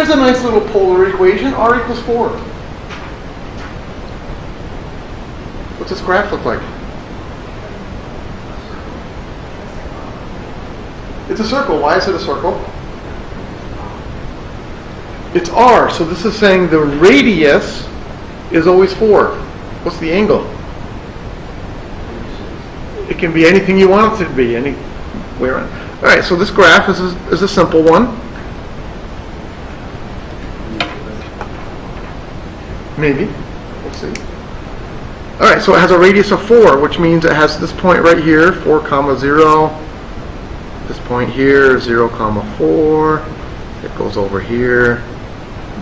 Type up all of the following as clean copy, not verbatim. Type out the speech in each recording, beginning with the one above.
there's a nice little polar equation, r equals 4. What's this graph look like? It's a circle. Why is it a circle? It's r, so this is saying the radius is always 4. What's the angle? It can be anything you want it to be, anywhere. All right, so this graph is a simple one. Maybe. We'll see. All right, so it has a radius of 4, which means it has this point right here, 4, comma 0. This point here, 0, comma 4. It goes over here,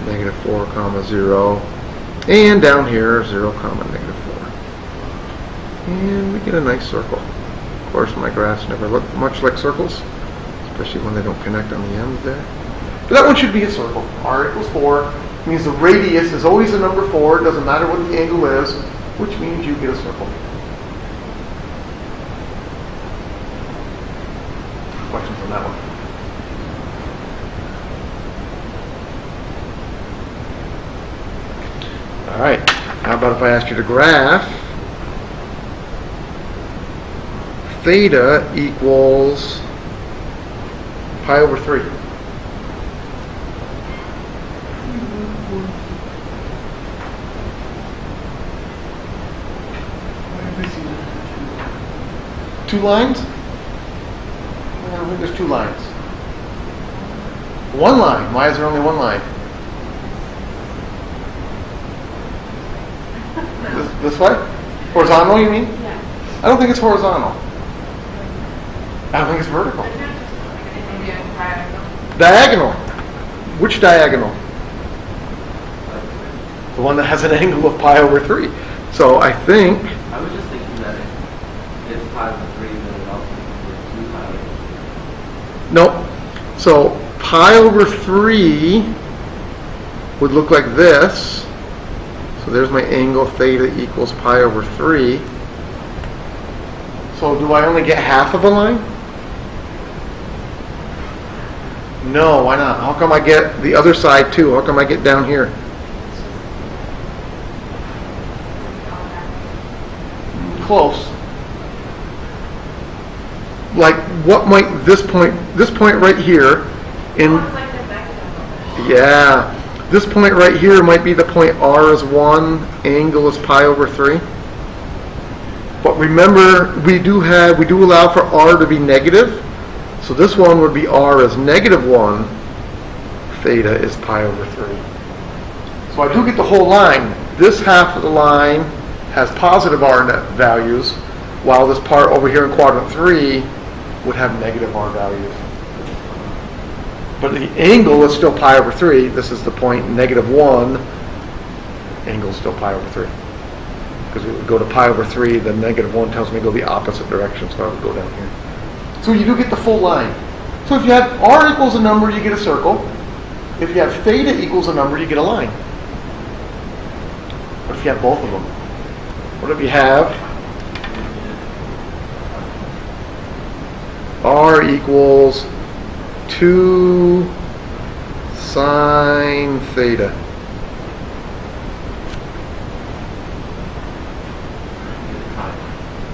negative 4, comma 0. And down here, 0, comma negative 4. And we get a nice circle. Of course, my graphs never look much like circles, especially when they don't connect on the ends there. But that one should be a circle. R equals 4. Means the radius is always a number 4. It doesn't matter what the angle is, which means you get a circle. Questions on that one? All right. How about if I asked you to graph theta equals pi over 3? Two lines? I think there's 2 lines. One line. Why is there only one line? This way? Horizontal, you mean? Yeah. I don't think it's horizontal. I don't think it's vertical. Diagonal. Which diagonal? The one that has an angle of pi over 3. So I think... I was just thinking that it's pi over 3, then it also equals 2 pi over 3. Nope. So pi over 3 would look like this. So there's my angle, theta equals pi over 3. So do I only get half of a line? No, why not? How come I get the other side too? How come I get down here? Close. Like what might this point right here in... Yeah. This point right here might be the point r is 1, angle is pi over 3. But remember, we do allow for r to be negative. So this one would be r is negative 1, theta is pi over 3. So I do get the whole line. This half of the line has positive r net values, while this part over here in quadrant 3 would have negative r values. But the angle is still pi over 3. This is the point negative 1. Angle is still pi over 3. Because we would go to pi over 3, the negative 1 tells me to go the opposite direction, so I would go down here. So you do get the full line. So if you have r equals a number, you get a circle. If you have theta equals a number, you get a line. What if you have both of them? What if you have r equals 2 sine theta?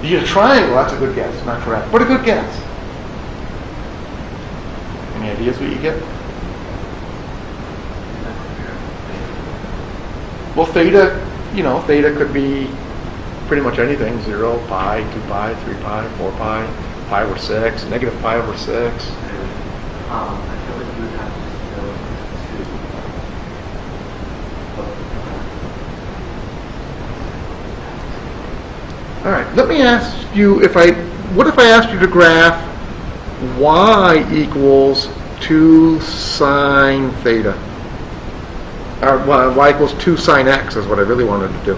You get a triangle. That's a good guess. Not correct, but a good guess. Any ideas what you get? Well, theta, theta could be pretty much anything. 0, pi, 2 pi, 3 pi, 4 pi, pi over 6, negative pi over 6. I feel like you would have to go All right, let me ask you what if I asked you to graph y equals 2 sine theta? Or y equals 2 sine x is what I really wanted to do.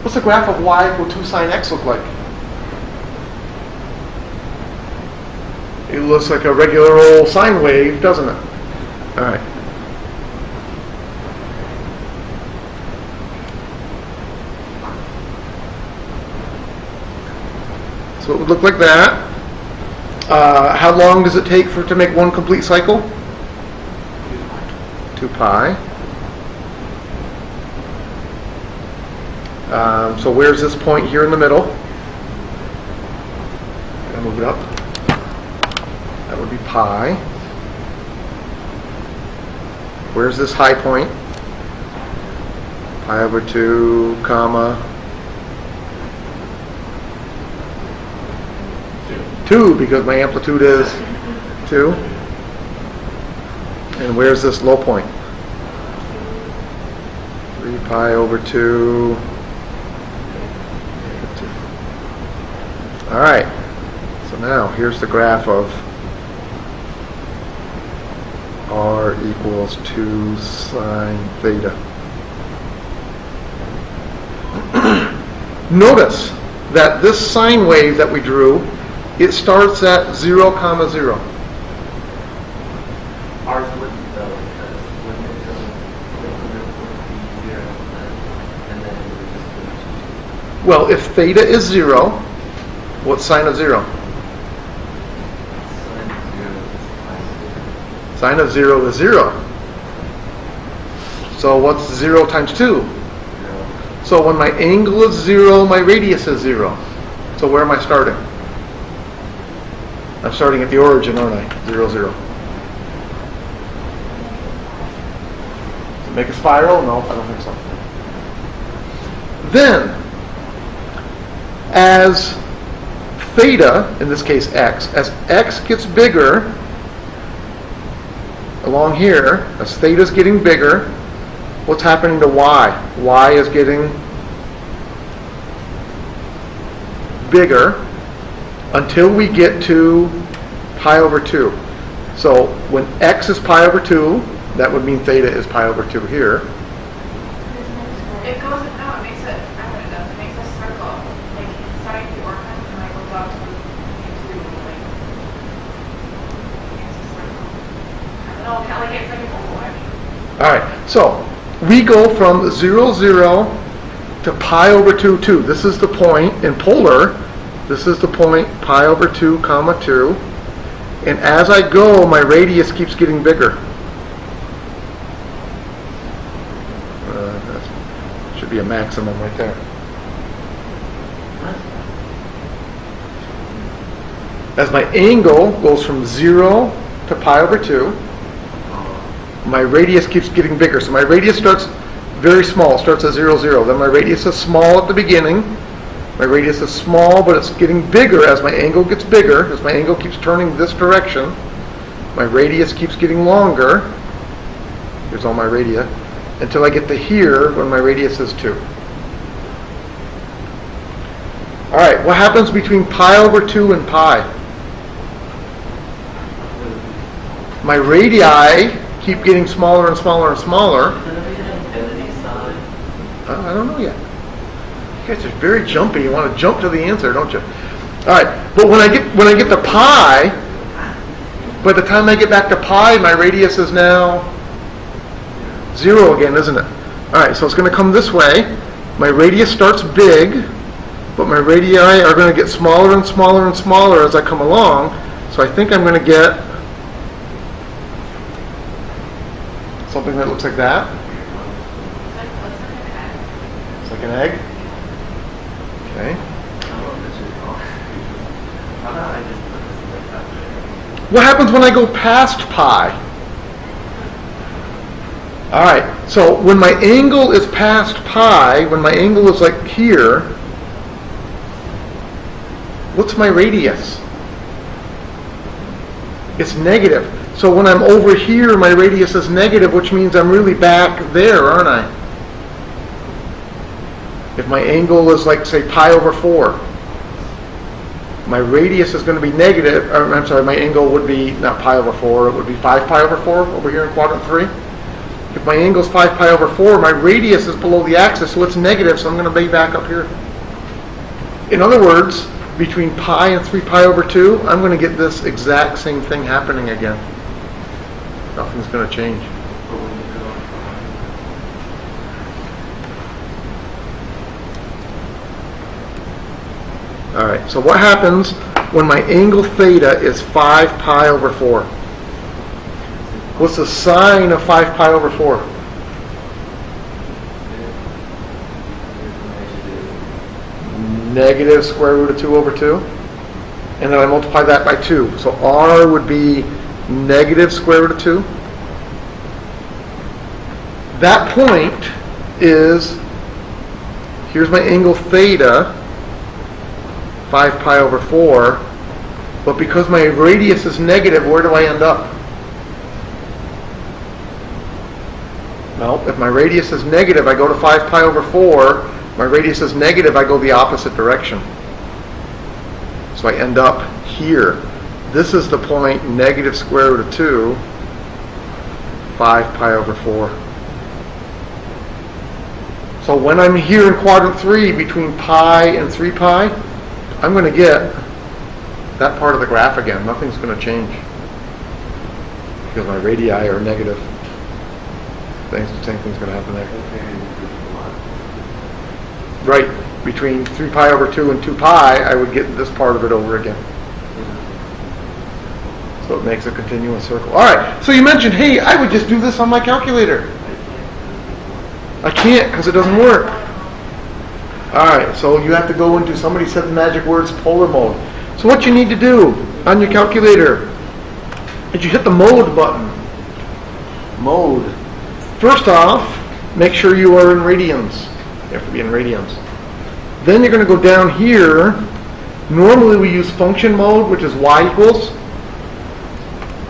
What's the graph of y equal 2 sine x look like? It looks like a regular old sine wave, doesn't it? All right. So it would look like that. How long does it take to make one complete cycle? 2 pi. So where's this point here in the middle? I'll move it up. That would be pi. Where's this high point? Pi over 2, comma 2, because my amplitude is 2. And where's this low point? 3 pi over 2. All right. So now here's the graph of r equals 2 sine theta. Notice that this sine wave that we drew, it starts at 0, 0. Ours wouldn't though, because wouldn't it go be 0 and then it would just go to Well, if theta is 0, what's sine of 0? Sine of 0 is 0. So what's 0 times 2? 0. So when my angle is 0, my radius is 0. So where am I starting? I'm starting at the origin, aren't I? 0, 0. Does it make a spiral? No, I don't think so. Then, as theta, in this case x, as x gets bigger, along here, as theta is getting bigger, what's happening to y? Y is getting bigger until we get to pi over 2. So when x is pi over 2, that would mean theta is pi over 2 here. It goes, no, it makes it, I know what it does, it makes a circle, like starting at the origin and like goes out to the like, it's a circle. I don't know, kind of like it's like an oval, I mean. Alright, so we go from 0, 0 to pi over 2, 2. This is the point in polar. This is the point pi over 2, comma 2. And as I go, my radius keeps getting bigger. That should be a maximum right there. As my angle goes from 0 to pi over 2, my radius keeps getting bigger. So my radius starts very small, starts at 0, 0. Then my radius is small at the beginning. My radius is small, but it's getting bigger as my angle gets bigger. As my angle keeps turning this direction, my radius keeps getting longer. Here's all my radii. Until I get to here when my radius is 2. All right, what happens between pi over 2 and pi? My radii keep getting smaller and smaller and smaller. I don't know yet. You guys are very jumpy. You want to jump to the answer, don't you? All right, but when I get to pi, by the time I get back to pi, my radius is now 0 again, isn't it? All right, so it's going to come this way. My radius starts big, but my radii are going to get smaller and smaller and smaller as I come along. So I think I'm going to get something that looks like that. It's like an egg. Okay. What happens when I go past pi? All right, so when my angle is past pi, when my angle is like here, what's my radius? It's negative. So when I'm over here, my radius is negative, which means I'm really back there, aren't I? If my angle is like, say, pi over 4, my radius is going to be negative. I'm sorry, my angle would be not pi over 4, it would be 5 pi over 4 over here in quadrant 3. If my angle is 5 pi over 4, my radius is below the axis, so it's negative, so I'm going to be back up here. In other words, between pi and 3 pi over 2, I'm going to get this exact same thing happening again. Nothing's going to change. All right, so what happens when my angle theta is 5 pi over 4? What's the sine of 5 pi over 4? Negative square root of 2 over 2. And then I multiply that by 2. So r would be negative square root of 2. That point is, here's my angle theta, 5 pi over 4. But because my radius is negative, where do I end up? Well, if my radius is negative, I go to 5 pi over 4. My radius is negative, I go the opposite direction. So I end up here. This is the point, negative square root of 2, 5 pi over 4. So when I'm here in quadrant 3, between pi and 3 pi, I'm going to get that part of the graph again. Nothing's going to change because my radii are negative. Same thing's going to happen there. Right, between 3 pi over 2 and 2 pi, I would get this part of it over again. So it makes a continuous circle. All right, so you mentioned, hey, I would just do this on my calculator. I can't because it doesn't work. All right, so you have to go into, somebody said the magic words, polar mode. So what you need to do on your calculator is you hit the mode button. Mode. First off, make sure you are in radians. You have to be in radians. Then you're going to go down here. Normally we use function mode, which is y equals.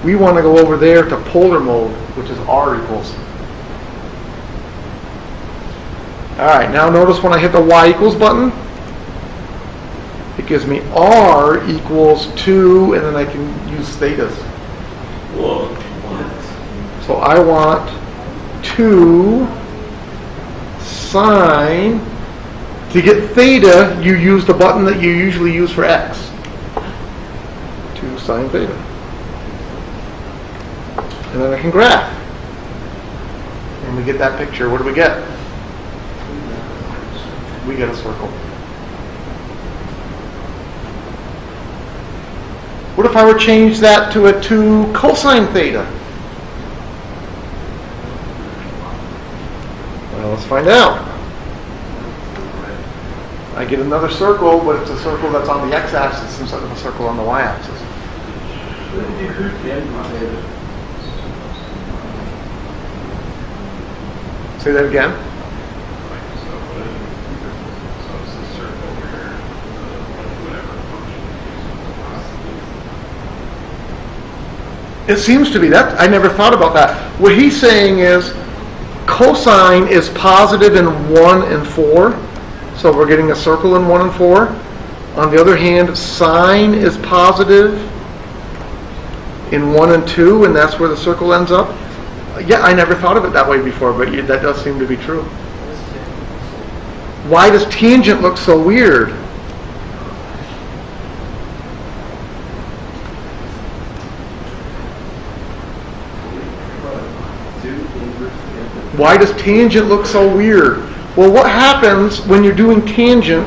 We want to go over there to polar mode, which is r equals. Alright, now notice when I hit the y equals button, it gives me r equals 2, and then I can use thetas. So I want 2 sine. To get theta, you use the button that you usually use for x. 2 sine theta. And then I can graph. And we get that picture. What do we get? We get a circle. What if I were to change that to a 2 cosine theta? Well, let's find out. I get another circle, but it's a circle that's on the x-axis instead of a circle on the y-axis. Say that again. It seems to be that. I never thought about that. What he's saying is cosine is positive in 1 and 4. So we're getting a circle in 1 and 4. On the other hand, sine is positive in 1 and 2, and that's where the circle ends up. Yeah, I never thought of it that way before, but that does seem to be true. Why does tangent look so weird? Why does tangent look so weird? Well, what happens when you're doing tangent?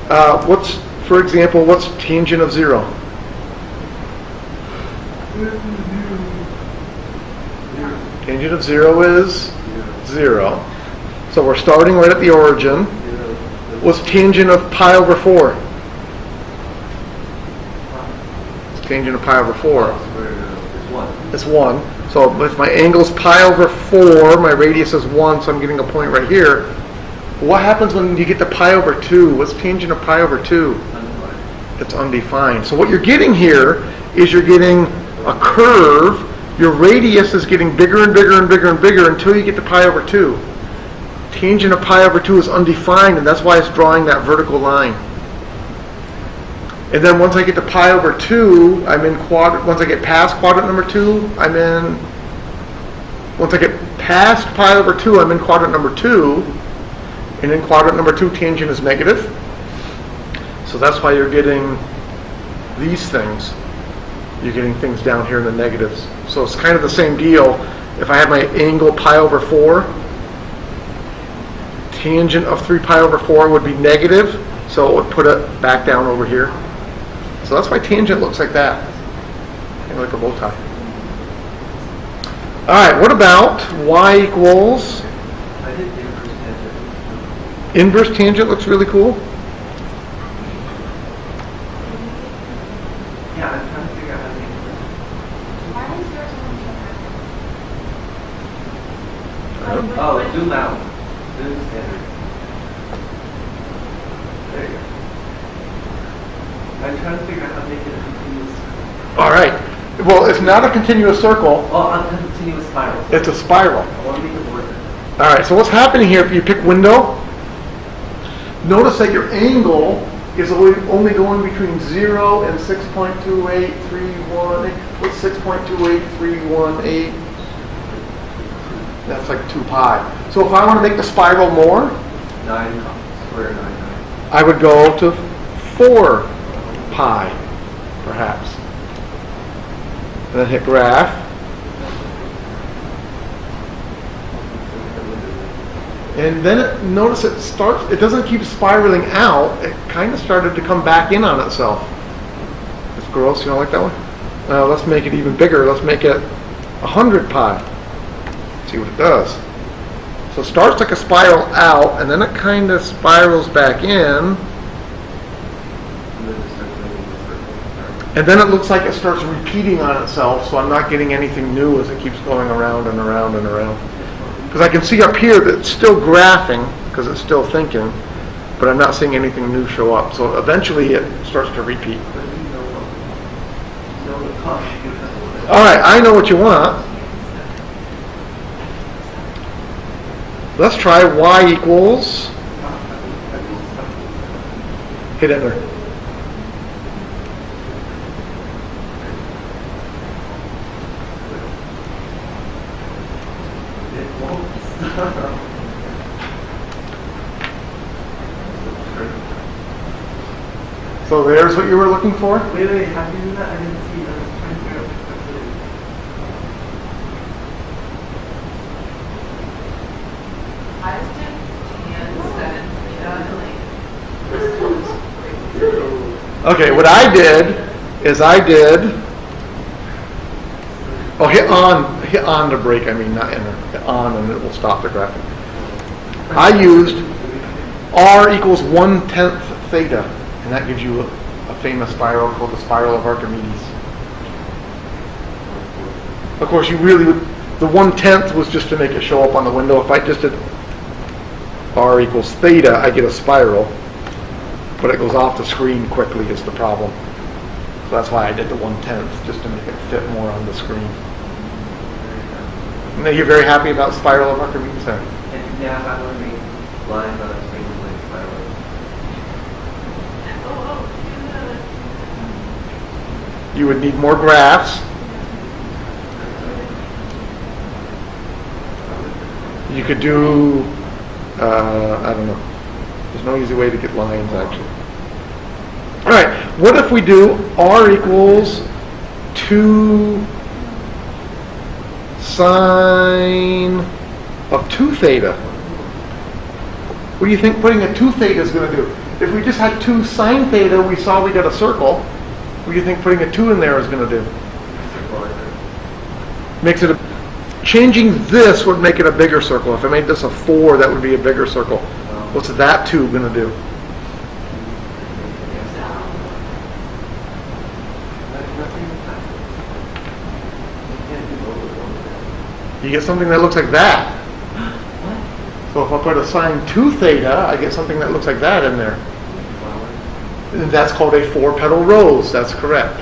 For example, what's tangent of 0? Tangent of 0 is 0. So we're starting right at the origin. What's tangent of pi over 4? Tangent of pi over 4. It's 1. So if my angle is pi over 4, my radius is 1, so I'm getting a point right here. What happens when you get to pi over 2? What's tangent of pi over 2? It's undefined. So what you're getting here is you're getting a curve. Your radius is getting bigger and bigger and bigger and bigger until you get to pi over 2. Tangent of pi over 2 is undefined, and that's why it's drawing that vertical line. And then once I get to pi over 2, I'm in quadrant. Once I get past quadrant number 2, once I get past pi over 2, I'm in quadrant number 2. And in quadrant number 2, tangent is negative. So that's why you're getting these things. You're getting things down here in the negatives. So it's kind of the same deal. If I have my angle pi over 4, tangent of 3 pi over 4 would be negative. So it would put it back down over here. So that's why tangent looks like that. Kind of like a bow tie. All right, what about y equals I did inverse tangent. inverse tangent looks really cool. Yeah, I'm trying to figure out how to make it. Why is yours on camera? Oh, zoom out. Zoom standard. There you go. I'm trying to figure out how to make it a continuous. All right. Well, it's not a continuous circle. Oh, a continuous spiral. It's a spiral. I want to make it work. All right, so what's happening here, if you pick window, notice that your angle is only going between 0 and 6.28318. What's 6.28318? That's like 2 pi. So if I want to make the spiral more, 9 square 9. I would go to 4 pi, perhaps. And then hit graph. And then notice it doesn't keep spiraling out. It kind of started to come back in on itself. It's gross, you don't like that one? Let's make it even bigger. Let's make it 100 pi. See what it does. So it starts like a spiral out, and then it kind of spirals back in. And then it looks like it starts repeating on itself, so I'm not getting anything new as it keeps going around and around and around. Because I can see up here that it's still graphing, because it's still thinking, but I'm not seeing anything new show up. So eventually it starts to repeat. All right, I know what you want. Let's try y equals. Hit enter. So there's what you were looking for? Wait, how do you do that? I didn't see that. I was trying to figure out what to do. I just did tan 7 Okay, what I did is hit on to break, I mean not enter, hit on and it will stop the graphic. I used r equals 1/10 theta, and that gives you a famous spiral called the spiral of Archimedes. Of course, the 1/10 was just to make it show up on the window. If I just did r equals theta, I get a spiral, but it goes off the screen quickly is the problem. So that's why I did the 1/10, just to make it fit more on the screen. And you're very happy about spiral of Archimedes there? And yeah, I want to make lines on a screen like spiral. You would need more graphs. You could do, I don't know. There's no easy way to get lines, actually. All right, what if we do r equals 2 sine of 2 theta? What do you think putting a 2 theta is going to do? If we just had 2 sine theta, we saw we got a circle. What do you think putting a 2 in there is going to do? Makes it changing this would make it a bigger circle. If I made this a 4, that would be a bigger circle. What's that 2 going to do? You get something that looks like that. So if I put a sine 2 theta, I get something that looks like that in there. And that's called a 4-petal rose. That's correct.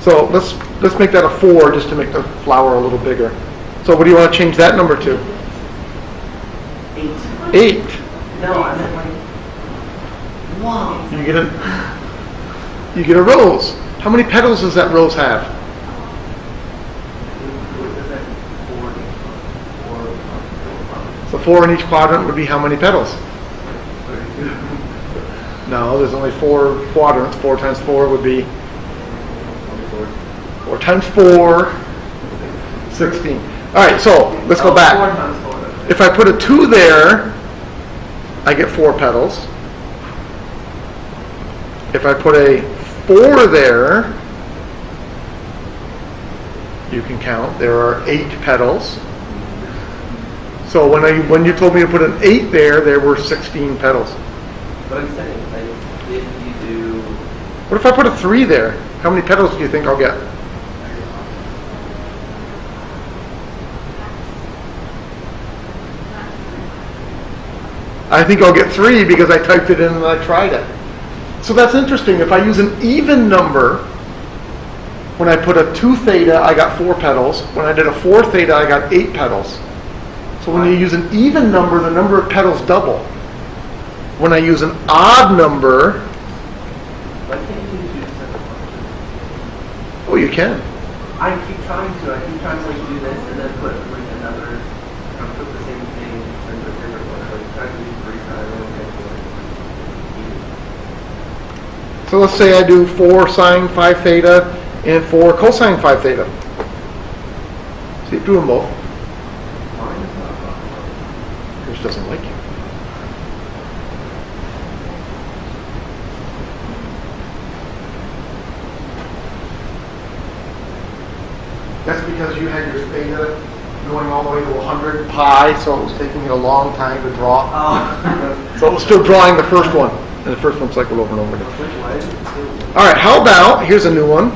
So let's make that a 4 just to make the flower a little bigger. So what do you want to change that number to? 8. 8. No, I meant like. Wow. You get a rose. How many petals does that rose have? So 4 in each quadrant would be how many petals? No, there's only 4 quadrants. 4 times 4 would be 4 times 4, 16. All right, so let's go back. 4 times 4. If I put a 2 there, I get 4 petals. If I put a 4 there, you can count, there are 8 petals. So when you told me to put an 8 there were 16 petals. But I'm saying, like, if you do... What if I put a 3 there? How many petals do you think I'll get? I think I'll get 3 because I typed it in and I tried it. So that's interesting. If I use an even number, when I put a 2 theta, I got 4 petals. When I did a 4 theta, I got 8 petals. So when you use an even number, the number of petals double. When I use an odd number, Why can't you do separate functions? oh, you can. I keep trying to like do this and then put like another, put the same thing in a different one. Like try to do 3 times and So let's say I do 4 sine 5 theta and 4 cosine 5 theta. So you do them both. mine is not wrong. Yours doesn't like you. That's because you had your theta going all the way to 100 pi, so it was taking it a long time to draw. Oh. So it was still drawing the first one, and the first one cycled over and over again. Why is it still... All right, how about, here's a new one.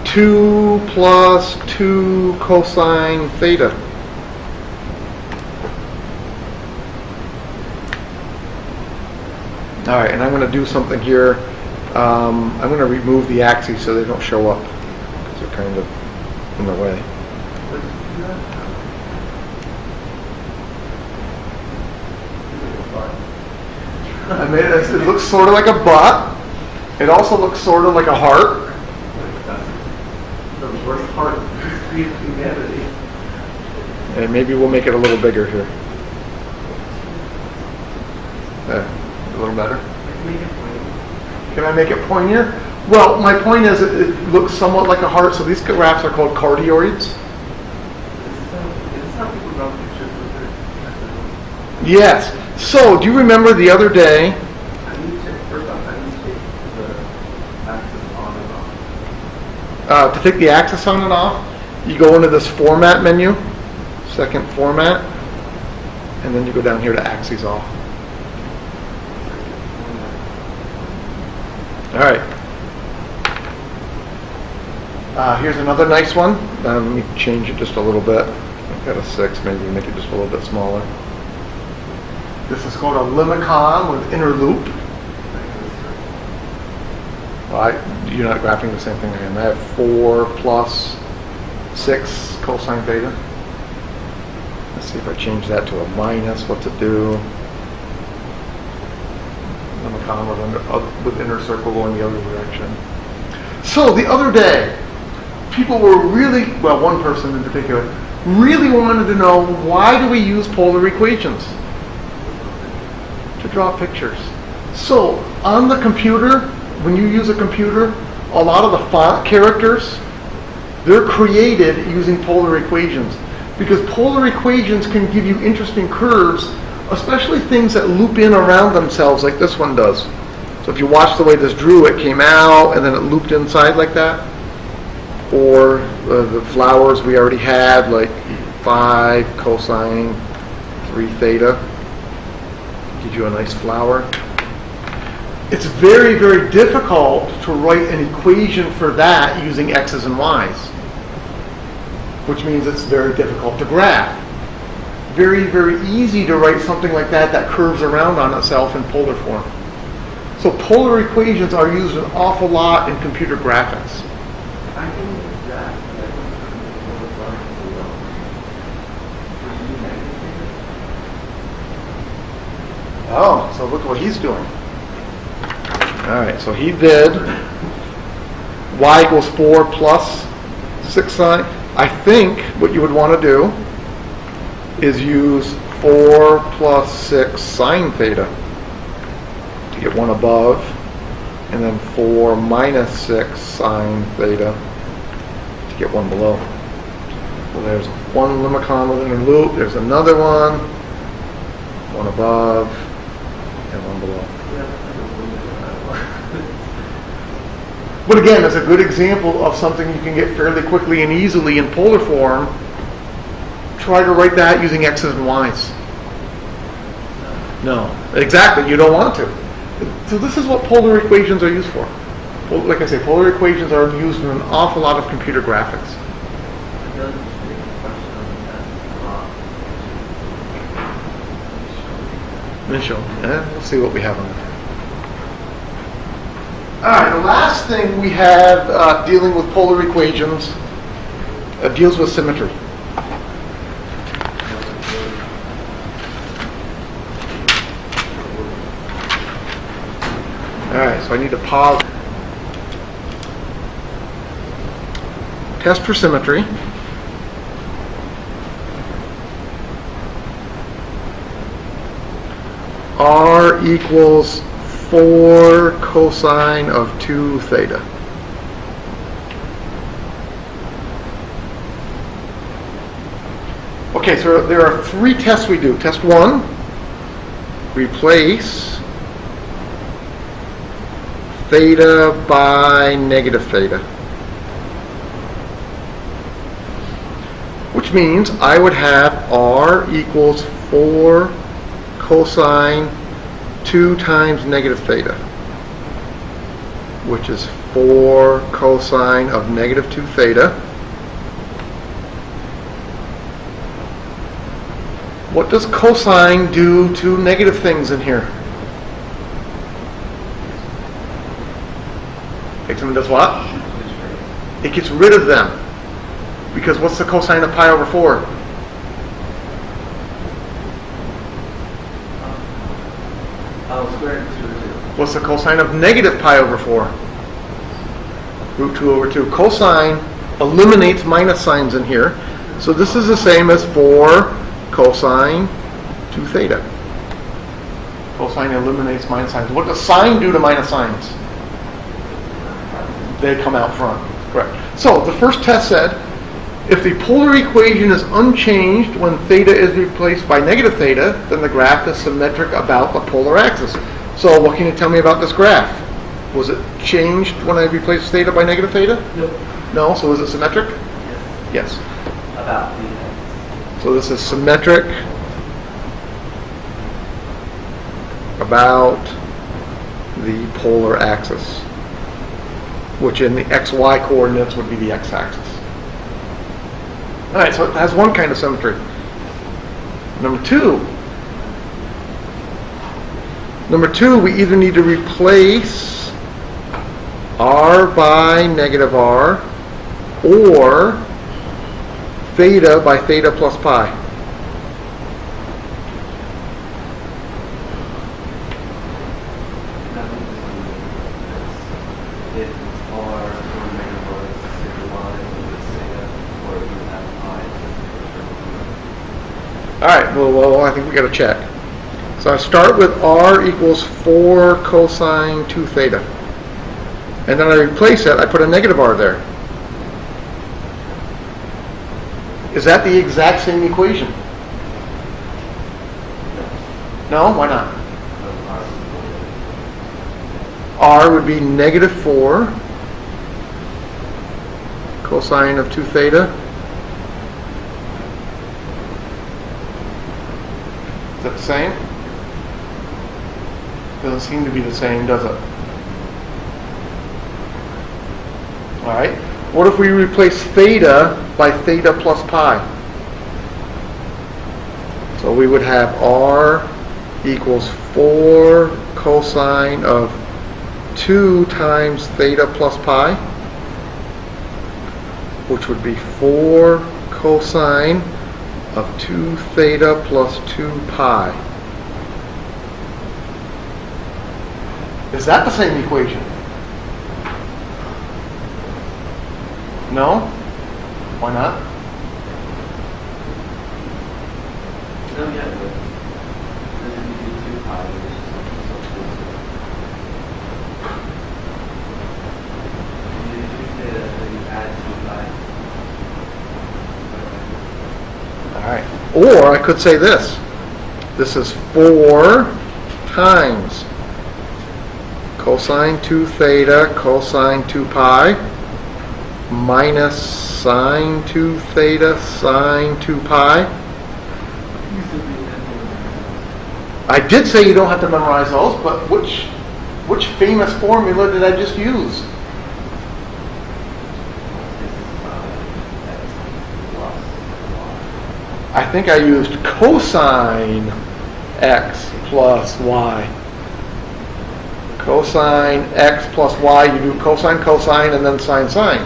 2 plus 2 cosine theta. All right, and I'm going to do something here. I'm going to remove the axes so they don't show up because they're kind of in the way. I made it. It looks sort of like a butt. It also looks sort of like a heart. The worst part of humanity. And maybe we'll make it a little bigger here. There, a little better. Can I make it pointier? Well, my point is it looks somewhat like a heart, so these graphs are called cardioids. Yes. So, do you remember the other day? I need to check first off. I need to take the axis on and off. To take the axis on and off, you go into this format menu, second format, and then you go down here to axes off. All right. Here's another nice one. Let me change it just a little bit. I've got a 6, maybe make it just a little bit smaller. This is called a limicon with inner loop. Well, you're not graphing the same thing again. I have 4 plus 6 cosine theta. Let's see if I change that to a minus. What's it do? Limicon with inner circle going the other direction. So the other day, people were really, well, one person in particular, really wanted to know, why do we use polar equations? To draw pictures. So on the computer, when you use a computer, a lot of the font characters, they're created using polar equations, because polar equations can give you interesting curves, especially things that loop in around themselves like this one does. So if you watch the way this drew, it came out and then it looped inside like that. Or the flowers we already had, like 5 cosine 3 theta. Gives you a nice flower. It's very, very difficult to write an equation for that using x's and y's, which means it's very difficult to graph. Very, very easy to write something like that that curves around on itself in polar form. So polar equations are used an awful lot in computer graphics. I can use that. Oh, so look what he's doing. All right, so he did y equals 4 plus 6 sine. I think what you would want to do is use 4 plus 6 sine theta to get one above, and then 4 minus 6 sine theta to get one below. So there's one limicon within a loop, there's another one above, and one below. But again, it's a good example of something you can get fairly quickly and easily in polar form. Try to write that using x's and y's. No, exactly, you don't want to. So this is what polar equations are used for. Like I say, polar equations are used in an awful lot of computer graphics. We'll see what we have on that. Alright, the last thing we have dealing with polar equations deals with symmetry. Alright, so I need to pause. Test for symmetry. R equals 4 cosine of 2 theta. Okay, so there are 3 tests we do. Test 1, replace theta by negative theta. Which means I would have R equals 4 cosine 2 times negative theta, which is 4 cosine of negative 2 theta. What does cosine do to negative things in here? Takes them and does what? It gets rid of them. Because what's the cosine of pi over 4? Square root 2 over 2. What's the cosine of negative pi over 4? Root 2 over 2. Cosine eliminates minus signs in here. So this is the same as 4 cosine 2 theta. Cosine eliminates minus signs. What does sine do to minus signs? They come out front. Correct. So the first test said, if the polar equation is unchanged when theta is replaced by negative theta, then the graph is symmetric about the polar axis. So what can you tell me about this graph? Was it changed when I replaced theta by negative theta? Nope. No, so is it symmetric? Yes. Yes. About the So this is symmetric about the polar axis, which in the xy coordinates would be the x-axis. Alright, so it has one kind of symmetry. Number two, we either need to replace r by negative r or theta by theta plus pi. Alright, well, I think we got to check. So I start with r equals 4 cosine 2 theta. And then I replace it, I put a negative r there. Is that the exact same equation? No? Why not? R would be negative 4 cosine of 2 theta. Is that the same? Doesn't seem to be the same, does it? Alright. What if we replace theta by theta plus pi? So we would have r equals 4 cosine of 2 times theta plus pi, which would be 4 cosine of 2 theta plus 2 pi. Is that the same equation? No? Why not? No, yeah, but then you do 2 pi, which is so close. You do theta, then you add 2 pi. Alright, or I could say this. This is 4 times cosine 2 theta cosine 2 pi minus sine 2 theta sine 2 pi. I did say you don't have to memorize those, but which famous formula did I just use? I think I used cosine x plus y. Cosine x plus y, you do cosine cosine and then sine sine.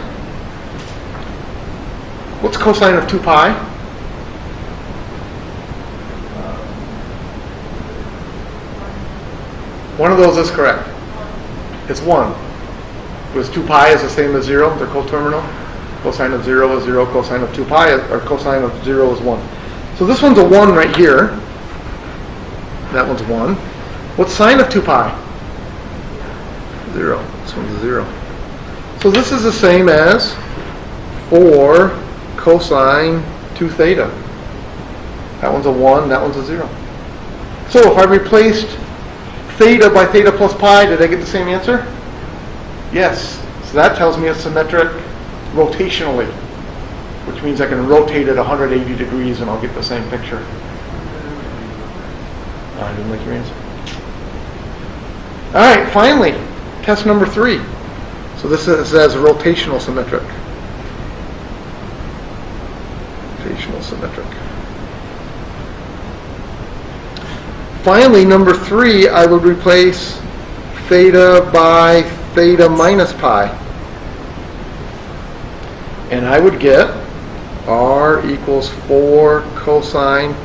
What's cosine of 2 pi? One of those is correct. It's 1. Because 2 pi is the same as 0, they're coterminal. Cosine of 0 is 0, cosine of 2 pi, or cosine of 0 is 1. So this one's a 1 right here. That one's 1. What's sine of 2 pi? 0. This one's a 0. So this is the same as 4 cosine 2 theta. That one's a 1, that one's a 0. So if I replaced theta by theta plus pi, did I get the same answer? Yes. So that tells me it's symmetric rotationally, which means I can rotate it 180 degrees and I'll get the same picture. I didn't like your answer. All right, finally, test number 3. So this says rotational symmetric. Rotational symmetric. Finally, number 3, I would replace theta by theta minus pi. And I would get r equals 4 cosine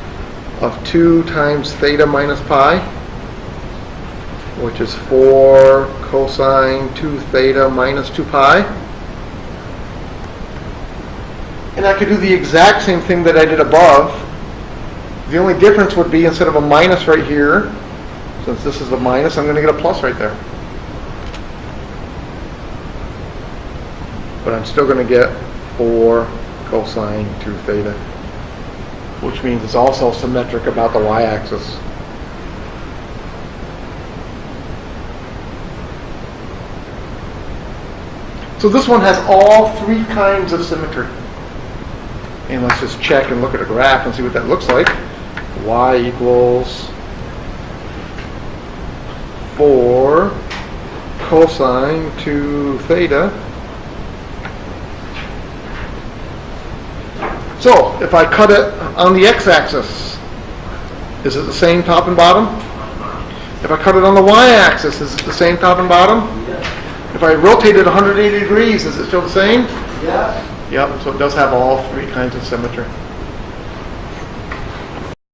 of 2 times theta minus pi, which is 4 cosine 2 theta minus 2 pi. And I could do the exact same thing that I did above. The only difference would be instead of a minus right here, since this is a minus, I'm going to get a plus right there. But I'm still going to get 4 cosine 2 theta, which means it's also symmetric about the y-axis. So this one has all 3 kinds of symmetry. And let's just check and look at a graph and see what that looks like. Y equals 4 cosine 2 theta. So if I cut it on the x-axis, is it the same top and bottom? If I cut it on the y-axis, is it the same top and bottom? Yeah. If I rotate it 180 degrees, is it still the same? Yeah. Yep, so it does have all 3 kinds of symmetry.